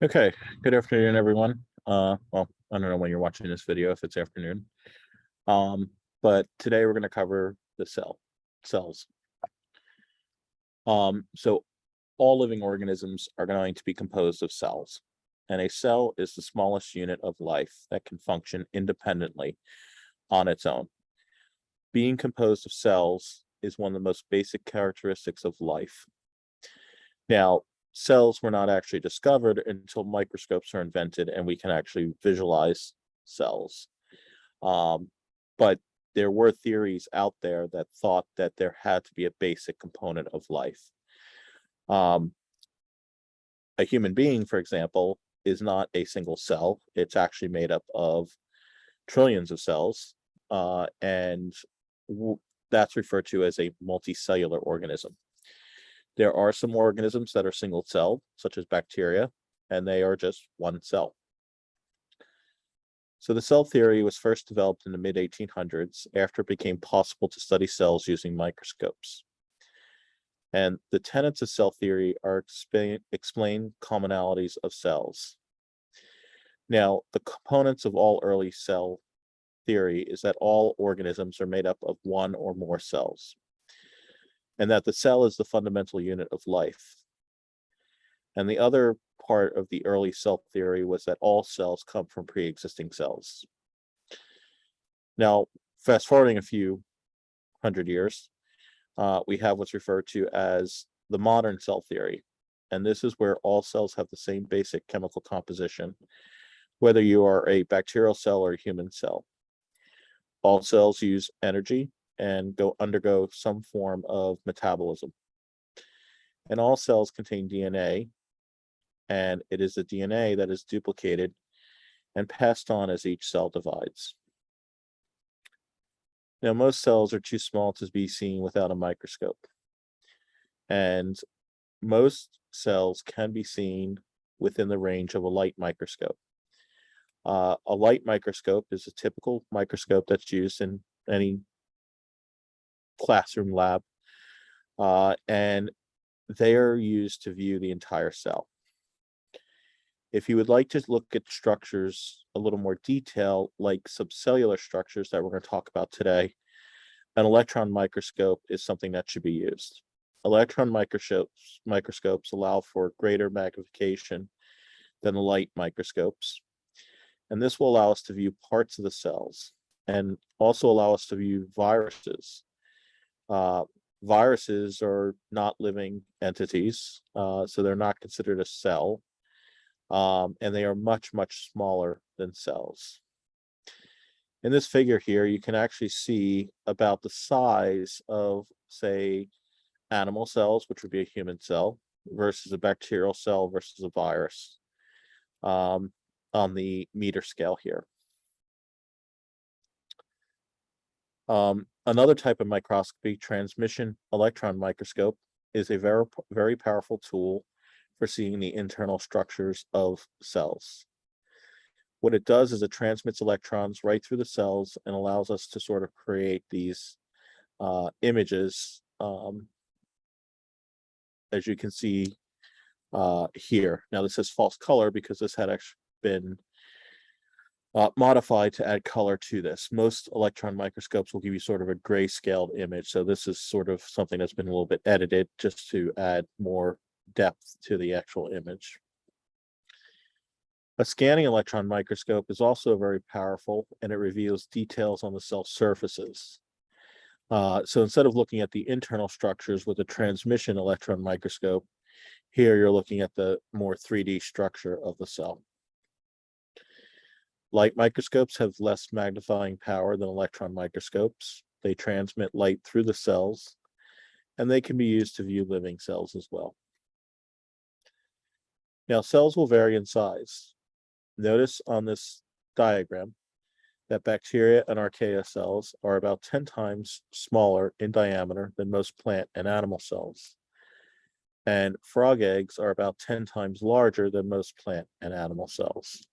Okay, good afternoon, everyone. Well, I don't know when you're watching this video, if it's afternoon. But today we're going to cover the cells. So all living organisms are going to be composed of cells, and a cell is the smallest unit of life that can function independently on its own. Being composed of cells is one of the most basic characteristics of life. Now, cells were not actually discovered until microscopes are invented and we can actually visualize cells. But there were theories out there that thought that there had to be a basic component of life. A human being, for example, is not a single cell. It's actually made up of trillions of cells, and that's referred to as a multicellular organism. There are some organisms that are single celled, such as bacteria, and they are just one cell. So the cell theory was first developed in the mid-1800s after it became possible to study cells using microscopes. And the tenets of cell theory are explain commonalities of cells. Now, the components of all early cell theory is that all organisms are made up of one or more cells, and that the cell is the fundamental unit of life. And the other part of the early cell theory was that all cells come from pre-existing cells. Now, fast forwarding a few hundred years, we have what's referred to as the modern cell theory. And this is where all cells have the same basic chemical composition, whether you are a bacterial cell or a human cell. All cells use energy and undergo some form of metabolism. And all cells contain DNA, and it is the DNA that is duplicated and passed on as each cell divides. Now, most cells are too small to be seen without a microscope, and most cells can be seen within the range of a light microscope. A light microscope is a typical microscope that's used in any classroom lab, and they are used to view the entire cell. If you would like to look at structures a little more detail, like subcellular structures that we're going to talk about today, an electron microscope is something that should be used. Electron microscopes allow for greater magnification than the light microscopes, and this will allow us to view parts of the cells and also allow us to view viruses. Viruses are not living entities, so they're not considered a cell. And they are much, much smaller than cells. In this figure here, you can actually see about the size of, say, animal cells, which would be a human cell, versus a bacterial cell versus a virus, on the meter scale here. Another type of microscopy, transmission electron microscope, is a very, very powerful tool for seeing the internal structures of cells. What it does is it transmits electrons right through the cells and allows us to sort of create these images, as you can see here. Now this is false color because this had actually been modified to add color to this. Most electron microscopes will give you sort of a gray-scaled image, so this is sort of something that's been a little bit edited just to add more depth to the actual image. A scanning electron microscope is also very powerful, and it reveals details on the cell surfaces. So instead of looking at the internal structures with a transmission electron microscope, here you're looking at the more 3D structure of the cell. Light microscopes have less magnifying power than electron microscopes. They transmit light through the cells, and they can be used to view living cells as well. Now, cells will vary in size. Notice on this diagram that bacteria and archaea cells are about 10 times smaller in diameter than most plant and animal cells. And frog eggs are about 10 times larger than most plant and animal cells.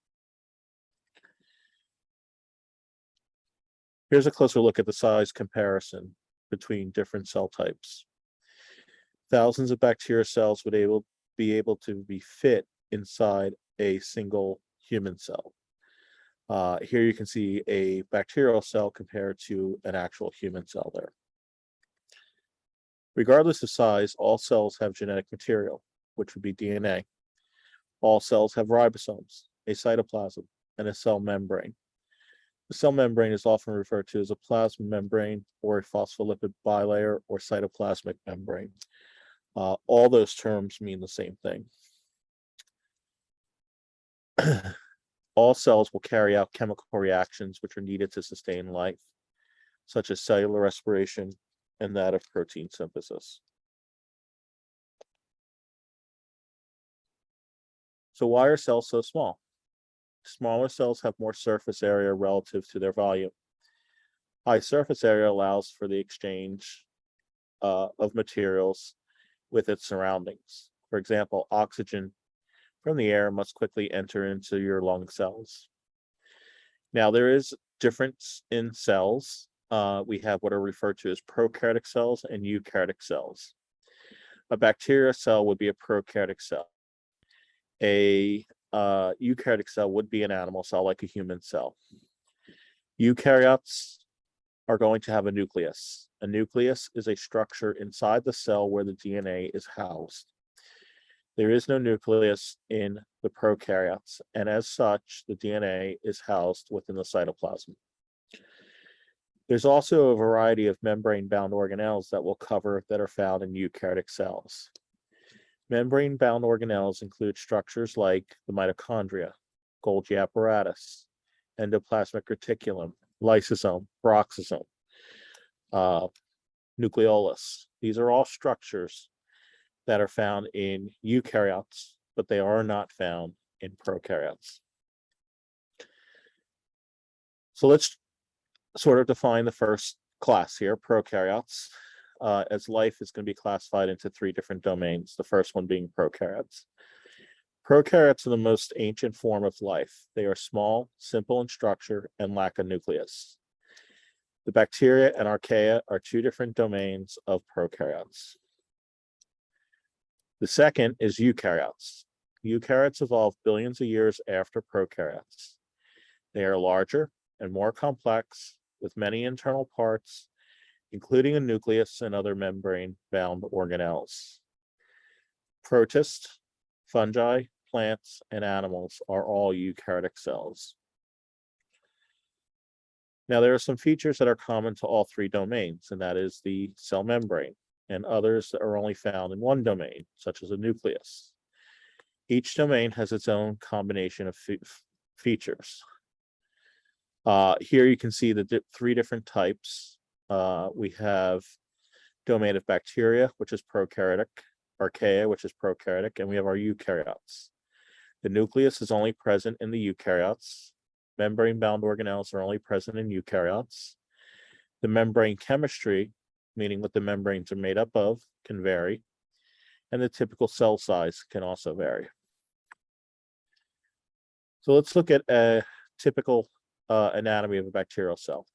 Here's a closer look at the size comparison between different cell types. Thousands of bacteria cells would be able to be fit inside a single human cell. Here you can see a bacterial cell compared to an actual human cell there. Regardless of size, all cells have genetic material, which would be DNA. All cells have ribosomes, a cytoplasm, and a cell membrane. The cell membrane is often referred to as a plasma membrane or a phospholipid bilayer or cytoplasmic membrane. All those terms mean the same thing. All cells will carry out chemical reactions which are needed to sustain life, such as cellular respiration and that of protein synthesis. So why are cells so small? Smaller cells have more surface area relative to their volume. High surface area allows for the exchange of materials with its surroundings. For example, oxygen from the air must quickly enter into your lung cells. Now, there is difference in cells. We have what are referred to as prokaryotic cells and eukaryotic cells. A bacteria cell would be a prokaryotic cell. A eukaryotic cell would be an animal cell like a human cell. Eukaryotes are going to have a nucleus. A nucleus is a structure inside the cell where the DNA is housed. There is no nucleus in the prokaryotes, and as such, the DNA is housed within the cytoplasm. There's also a variety of membrane-bound organelles that we'll cover that are found in eukaryotic cells. Membrane-bound organelles include structures like the mitochondria, Golgi apparatus, endoplasmic reticulum, lysosome, peroxisome, nucleolus. These are all structures that are found in eukaryotes, but they are not found in prokaryotes. So let's sort of define the first class here, prokaryotes, as life is going to be classified into three different domains, the first one being prokaryotes. Prokaryotes are the most ancient form of life. They are small, simple in structure, and lack a nucleus. The bacteria and archaea are two different domains of prokaryotes. The second is eukaryotes. Eukaryotes evolved billions of years after prokaryotes. They are larger and more complex, with many internal parts, including a nucleus and other membrane-bound organelles. Protists, fungi, plants, and animals are all eukaryotic cells. Now, there are some features that are common to all three domains, and that is the cell membrane, and others that are only found in one domain, such as a nucleus. Each domain has its own combination of features. Here you can see the three different types. We have domain of bacteria, which is prokaryotic, archaea, which is prokaryotic, and we have our eukaryotes. The nucleus is only present in the eukaryotes. Membrane-bound organelles are only present in eukaryotes. The membrane chemistry, meaning what the membranes are made up of, can vary, and the typical cell size can also vary. So let's look at a typical anatomy of a bacterial cell.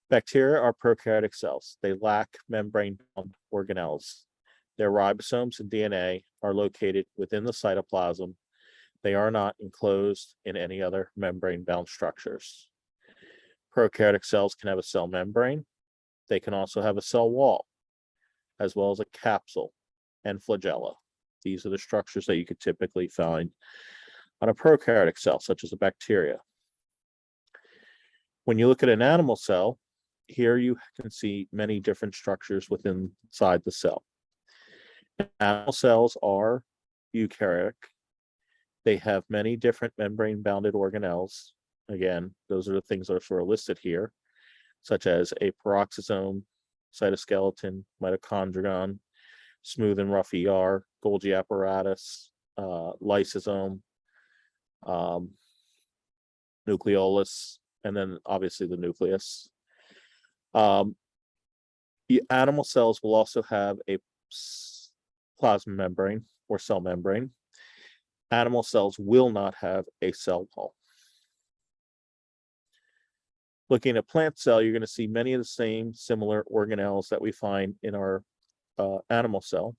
Bacteria are prokaryotic cells. They lack membrane-bound organelles. Their ribosomes and DNA are located within the cytoplasm. They are not enclosed in any other membrane-bound structures. Prokaryotic cells can have a cell membrane. They can also have a cell wall, as well as a capsule and flagella. These are the structures that you could typically find on a prokaryotic cell, such as a bacteria. When you look at an animal cell, here you can see many different structures inside the cell. Animal cells are eukaryotic. They have many different membrane-bounded organelles. Again, those are the things that are sort of listed here, such as a peroxisome, cytoskeleton, mitochondrion, smooth and rough ER, Golgi apparatus, lysosome, nucleolus, and then obviously the nucleus. Animal cells will also have a plasma membrane or cell membrane. Animal cells will not have a cell wall. Looking at a plant cell, you're going to see many of the same similar organelles that we find in our animal cell.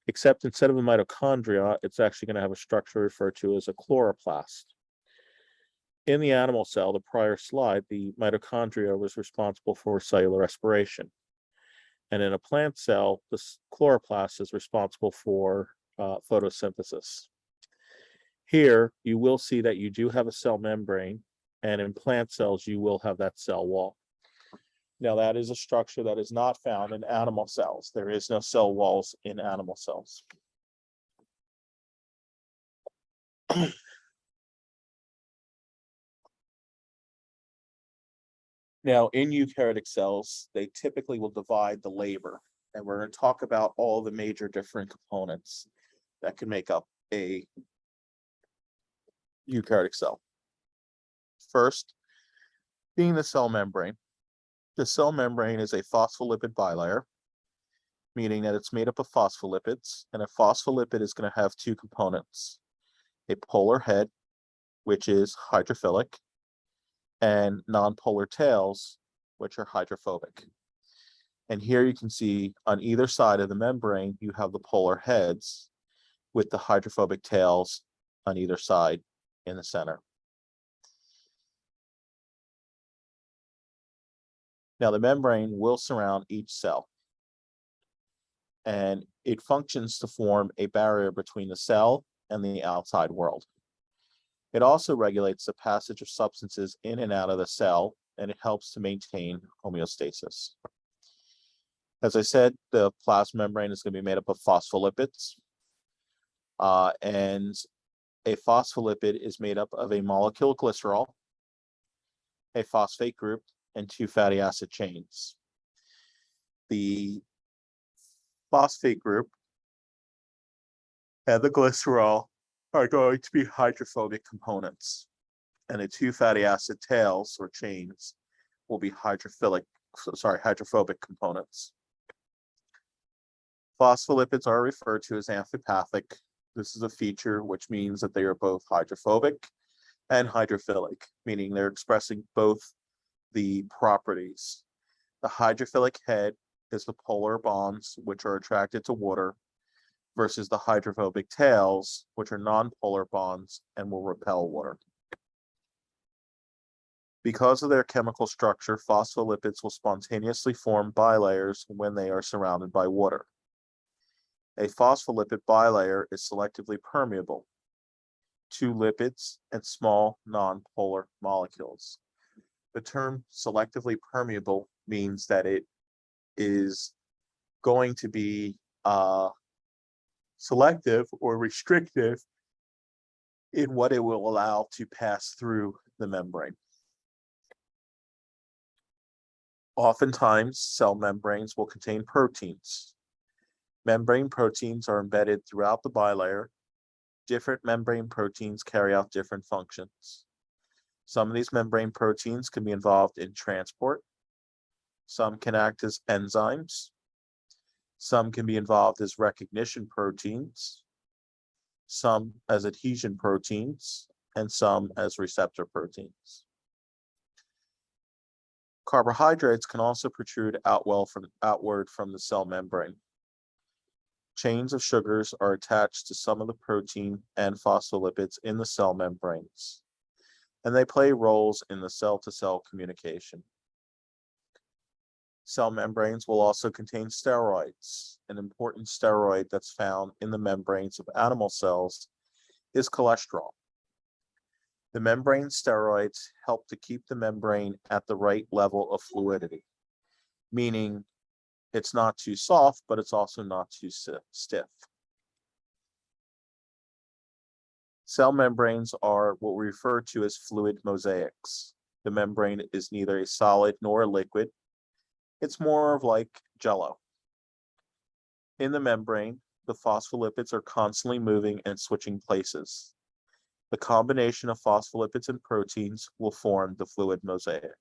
except instead of a mitochondria, it's actually going to have a structure referred to as a chloroplast. In the animal cell, the prior slide, the mitochondria was responsible for cellular respiration. And in a plant cell, the chloroplast is responsible for photosynthesis. Here, you will see that you do have a cell membrane, and in plant cells, you will have that cell wall. Now, that is a structure that is not found in animal cells. There is no cell walls in animal cells. Now, in eukaryotic cells, they typically will divide the labor, and we're going to talk about all the major different components that can make up a eukaryotic cell. First, being the cell membrane. The cell membrane is a phospholipid bilayer, meaning that it's made up of phospholipids, and a phospholipid is going to have two components: a polar head, which is hydrophilic, and nonpolar tails, which are hydrophobic. And here you can see on either side of the membrane, you have the polar heads with the hydrophobic tails on either side in the center. Now, the membrane will surround each cell, and it functions to form a barrier between the cell and the outside world. It also regulates the passage of substances in and out of the cell, and it helps to maintain homeostasis. As I said, the plasma membrane is going to be made up of phospholipids, and a phospholipid is made up of a molecule of glycerol, a phosphate group, and two fatty acid chains. The phosphate group and the glycerol are going to be hydrophobic components, and the two fatty acid tails or chains will be hydrophobic components. Phospholipids are referred to as amphipathic. This is a feature which means that they are both hydrophobic and hydrophilic, meaning they're expressing both the properties. The hydrophilic head is the polar bonds, which are attracted to water, versus the hydrophobic tails, which are nonpolar bonds and will repel water. Because of their chemical structure, phospholipids will spontaneously form bilayers when they are surrounded by water. A phospholipid bilayer is selectively permeable to lipids and small nonpolar molecules. The term selectively permeable means that it is going to be selective or restrictive in what it will allow to pass through the membrane. Oftentimes, cell membranes will contain proteins. Membrane proteins are embedded throughout the bilayer. Different membrane proteins carry out different functions. Some of these membrane proteins can be involved in transport. Some can act as enzymes. Some can be involved as recognition proteins, some as adhesion proteins, and some as receptor proteins. Carbohydrates can also protrude outward from the cell membrane. Chains of sugars are attached to some of the protein and phospholipids in the cell membranes, and they play roles in the cell-to-cell communication. Cell membranes will also contain steroids. An important steroid that's found in the membranes of animal cells is cholesterol. The membrane steroids help to keep the membrane at the right level of fluidity, meaning it's not too soft, but it's also not too stiff. Cell membranes are what we refer to as fluid mosaics. The membrane is neither a solid nor a liquid. It's more of like jello. In the membrane, the phospholipids are constantly moving and switching places. The combination of phospholipids and proteins will form the fluid mosaic.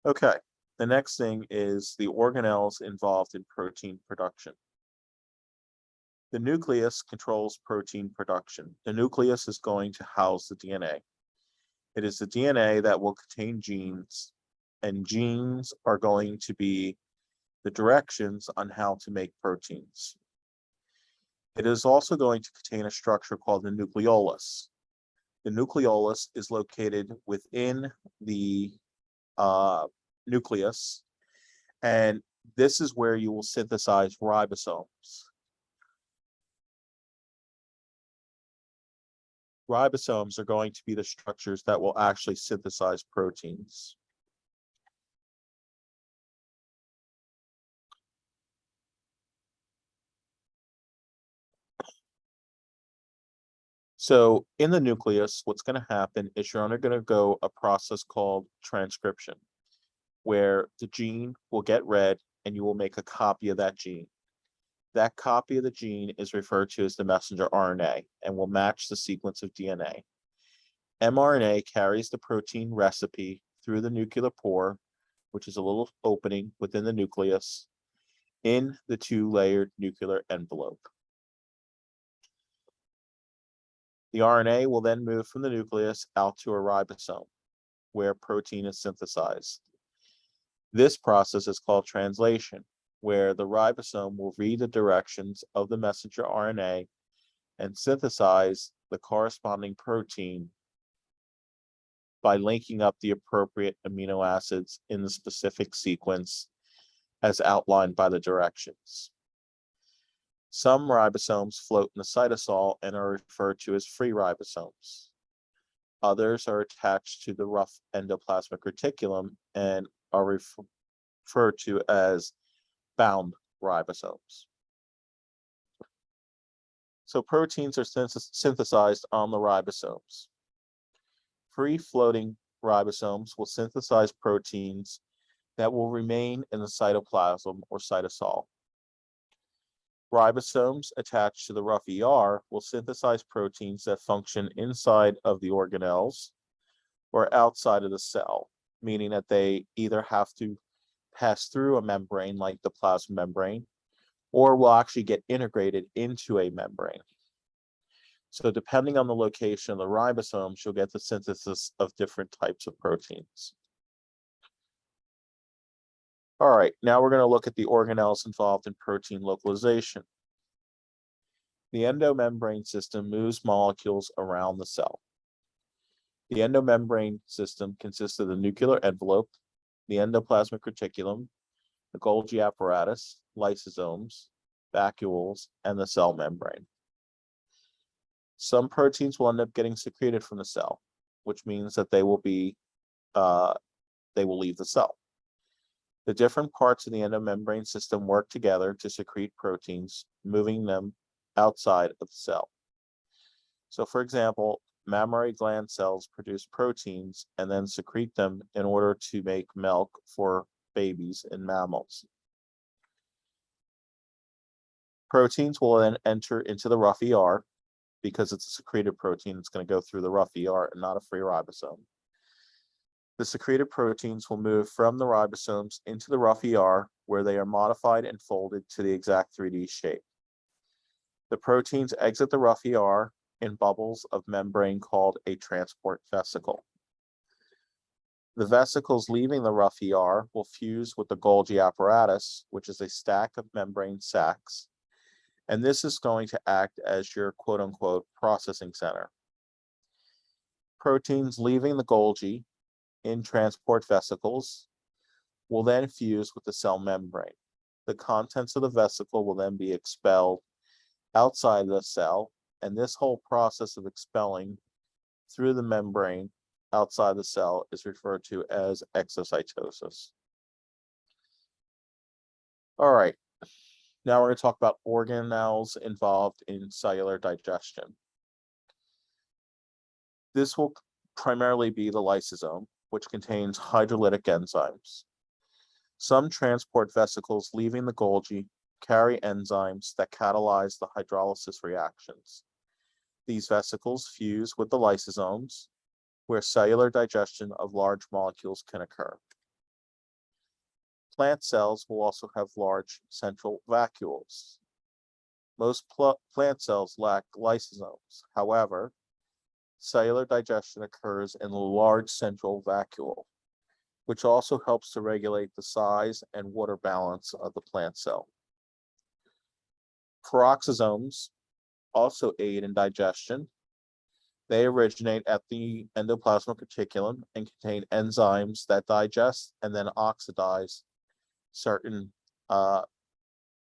Okay, the next thing is the organelles involved in protein production. The nucleus controls protein production. The nucleus is going to house the DNA. It is the DNA that will contain genes, and genes are going to be the directions on how to make proteins. It is also going to contain a structure called the nucleolus. The nucleolus is located within the nucleus, and this is where you will synthesize ribosomes. Ribosomes are going to be the structures that will actually synthesize proteins. So in the nucleus, what's going to happen is you're undergo a process called transcription, where the gene will get read and you will make a copy of that gene. That copy of the gene is referred to as the messenger RNA and will match the sequence of DNA. mRNA carries the protein recipe through the nuclear pore, which is a little opening within the nucleus, in the two-layered nuclear envelope. The RNA will then move from the nucleus out to a ribosome, where protein is synthesized. This process is called translation, where the ribosome will read the directions of the messenger RNA and synthesize the corresponding protein by linking up the appropriate amino acids in the specific sequence as outlined by the directions. Some ribosomes float in the cytosol and are referred to as free ribosomes. Others are attached to the rough endoplasmic reticulum and are referred to as bound ribosomes. So proteins are synthesized on the ribosomes. Free-floating ribosomes will synthesize proteins that will remain in the cytoplasm or cytosol. Ribosomes attached to the rough ER will synthesize proteins that function inside of the organelles or outside of the cell, meaning that they either have to pass through a membrane like the plasma membrane, or will actually get integrated into a membrane. So depending on the location of the ribosomes, you'll get the synthesis of different types of proteins. All right, now we're going to look at the organelles involved in protein localization. The endomembrane system moves molecules around the cell. The endomembrane system consists of the nuclear envelope, the endoplasmic reticulum, the Golgi apparatus, lysosomes, vacuoles, and the cell membrane. Some proteins will end up getting secreted from the cell, which means that they will leave the cell. The different parts of the endomembrane system work together to secrete proteins, moving them outside of the cell. So for example, mammary gland cells produce proteins and then secrete them in order to make milk for babies in mammals. Proteins will then enter into the rough ER because it's a secreted protein. It's going to go through the rough ER and not a free ribosome. The secreted proteins will move from the ribosomes into the rough ER, where they are modified and folded to the exact 3D shape. The proteins exit the rough ER in bubbles of membrane called a transport vesicle. The vesicles leaving the rough ER will fuse with the Golgi apparatus, which is a stack of membrane sacs, and this is going to act as your quote-unquote processing center. Proteins leaving the Golgi in transport vesicles will then fuse with the cell membrane. The contents of the vesicle will then be expelled outside the cell, and this whole process of expelling through the membrane outside the cell is referred to as exocytosis. All right, now we're going to talk about organelles involved in cellular digestion. This will primarily be the lysosome, which contains hydrolytic enzymes. Some transport vesicles leaving the Golgi carry enzymes that catalyze the hydrolysis reactions. These vesicles fuse with the lysosomes, where cellular digestion of large molecules can occur. Plant cells will also have large central vacuoles. Most plant cells lack lysosomes. However, cellular digestion occurs in the large central vacuole. which also helps to regulate the size and water balance of the plant cell. Peroxisomes also aid in digestion. They originate at the endoplasmic reticulum and contain enzymes that digest and then oxidize certain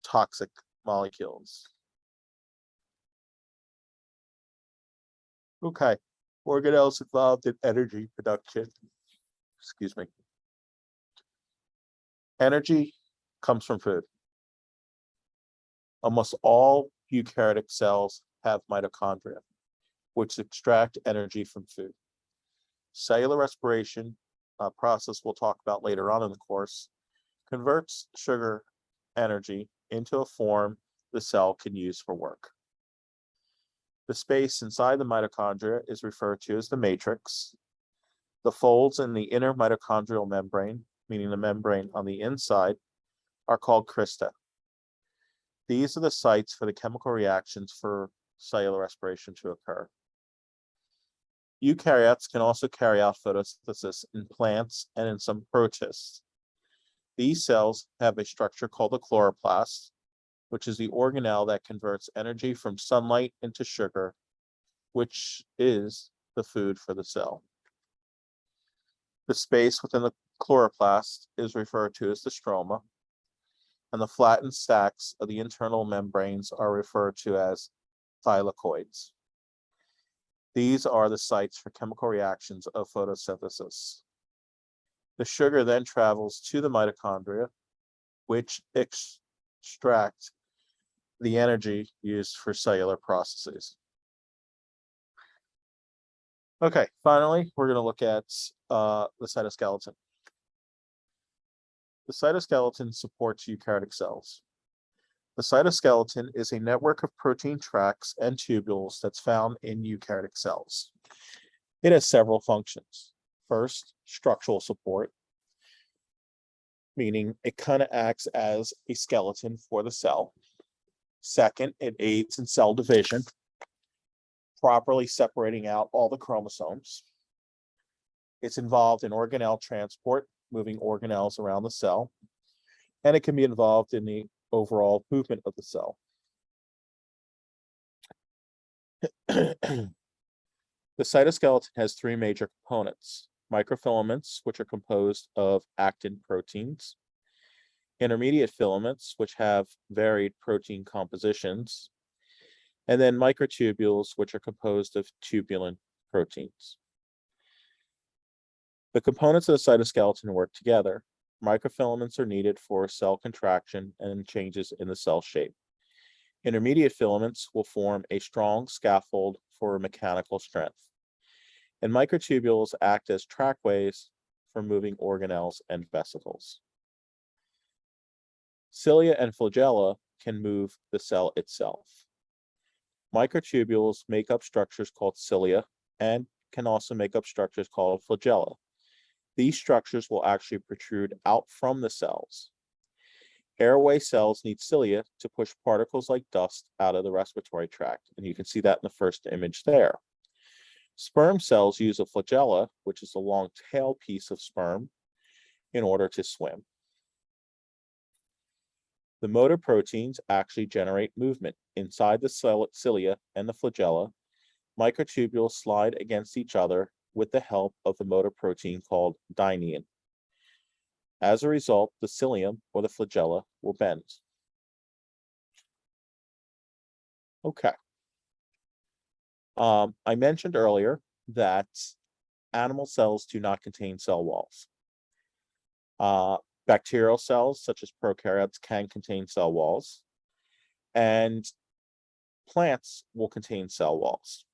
toxic molecules. Okay, organelles involved in energy production. Excuse me. Energy comes from food. Almost all eukaryotic cells have mitochondria, which extract energy from food. Cellular respiration, a process we'll talk about later on in the course, converts sugar energy into a form the cell can use for work. The space inside the mitochondria is referred to as the matrix. The folds in the inner mitochondrial membrane, meaning the membrane on the inside, are called crista. These are the sites for the chemical reactions for cellular respiration to occur. Eukaryotes can also carry out photosynthesis in plants and in some protists. These cells have a structure called the chloroplast, which is the organelle that converts energy from sunlight into sugar, which is the food for the cell. The space within the chloroplast is referred to as the stroma, and the flattened sacs of the internal membranes are referred to as thylakoids. These are the sites for chemical reactions of photosynthesis. The sugar then travels to the mitochondria, which extract the energy used for cellular processes. Okay, finally, we're going to look at the cytoskeleton. The cytoskeleton supports eukaryotic cells. The cytoskeleton is a network of protein tracks and tubules that's found in eukaryotic cells. It has several functions. First, structural support, meaning it kind of acts as a skeleton for the cell. Second, it aids in cell division, properly separating out all the chromosomes. It's involved in organelle transport, moving organelles around the cell, and it can be involved in the overall movement of the cell. The cytoskeleton has three major components: microfilaments, which are composed of actin proteins; intermediate filaments, which have varied protein compositions; and then microtubules, which are composed of tubulin proteins. The components of the cytoskeleton work together. Microfilaments are needed for cell contraction and changes in the cell shape. Intermediate filaments will form a strong scaffold for mechanical strength. And microtubules act as trackways for moving organelles and vesicles. Cilia and flagella can move the cell itself. Microtubules make up structures called cilia and can also make up structures called flagella. These structures will actually protrude out from the cells. Airway cells need cilia to push particles like dust out of the respiratory tract, and you can see that in the first image there. Sperm cells use a flagella, which is a long tail piece of sperm, in order to swim. The motor proteins actually generate movement. Inside the cilia and the flagella, microtubules slide against each other with the help of the motor protein called dynein. As a result, the cilium or the flagella will bend. Okay. I mentioned earlier that animal cells do not contain cell walls. Bacterial cells, such as prokaryotes, can contain cell walls, and plants will contain cell walls.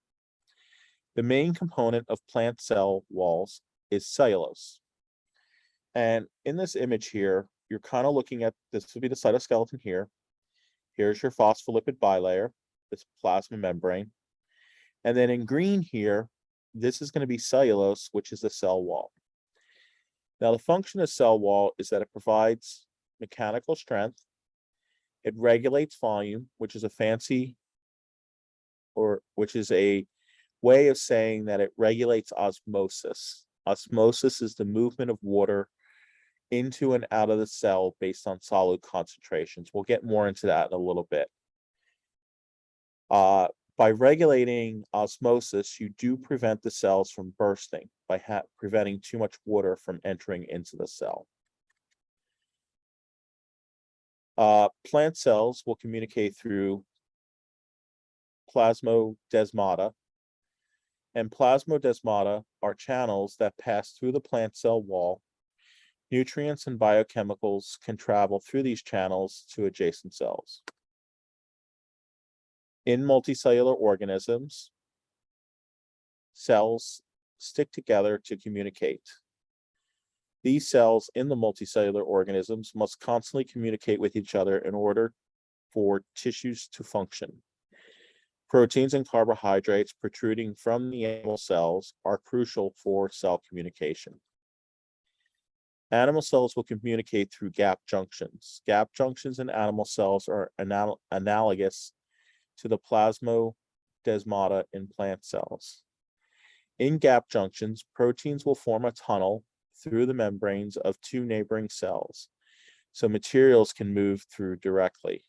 The main component of plant cell walls is cellulose. And in this image here, you're kind of looking at, this would be the cytoskeleton here. Here's your phospholipid bilayer, this plasma membrane. And then in green here, this is going to be cellulose, which is the cell wall. Now, the function of cell wall is that it provides mechanical strength. It regulates volume, which is a fancy, or which is a way of saying that it regulates osmosis. Osmosis is the movement of water into and out of the cell based on solute concentrations. We'll get more into that in a little bit. By regulating osmosis, you do prevent the cells from bursting by preventing too much water from entering into the cell. Plant cells will communicate through plasmodesmata, and plasmodesmata are channels that pass through the plant cell wall. Nutrients and biochemicals can travel through these channels to adjacent cells. In multicellular organisms, cells stick together to communicate. These cells in the multicellular organisms must constantly communicate with each other in order for tissues to function. Proteins and carbohydrates protruding from the animal cells are crucial for cell communication. Animal cells will communicate through gap junctions. Gap junctions in animal cells are analogous to the plasmodesmata in plant cells. In gap junctions, proteins will form a tunnel through the membranes of two neighboring cells, so materials can move through directly.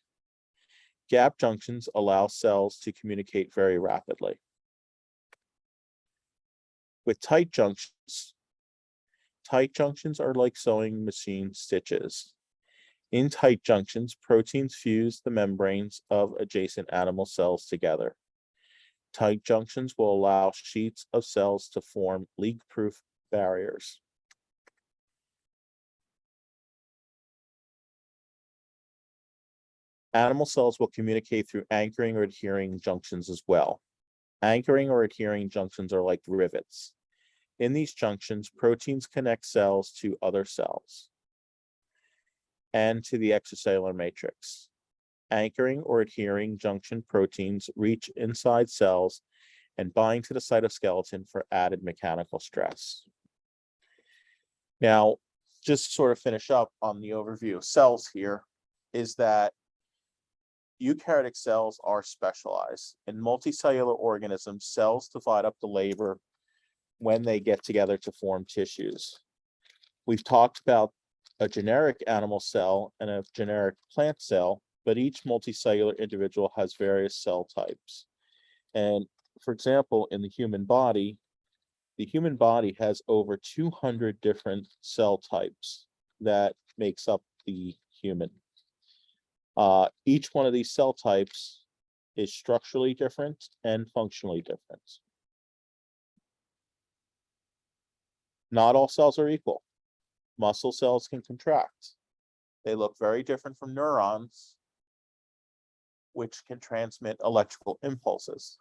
Gap junctions allow cells to communicate very rapidly. With tight junctions are like sewing machine stitches. In tight junctions, proteins fuse the membranes of adjacent animal cells together. Tight junctions will allow sheets of cells to form leak-proof barriers. Animal cells will communicate through anchoring or adhering junctions as well. Anchoring or adhering junctions are like rivets. In these junctions, proteins connect cells to other cells and to the extracellular matrix. Anchoring or adhering junction proteins reach inside cells and bind to the cytoskeleton for added mechanical stress. Now, just to sort of finish up on the overview of cells here, is that eukaryotic cells are specialized. In multicellular organisms, cells divide up the labor when they get together to form tissues. We've talked about a generic animal cell and a generic plant cell, but each multicellular individual has various cell types. And for example, in the human body has over 200 different cell types that makes up the human. Each one of these cell types is structurally different and functionally different. Not all cells are equal. Muscle cells can contract. They look very different from neurons, which can transmit electrical impulses.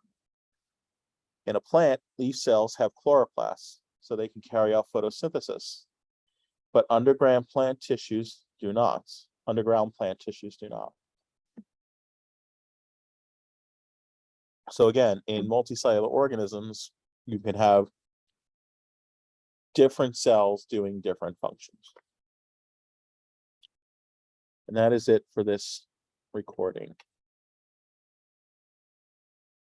In a plant, these cells have chloroplasts, so they can carry out photosynthesis. But underground plant tissues do not. So again, in multicellular organisms, you can have different cells doing different functions. And that is it for this recording.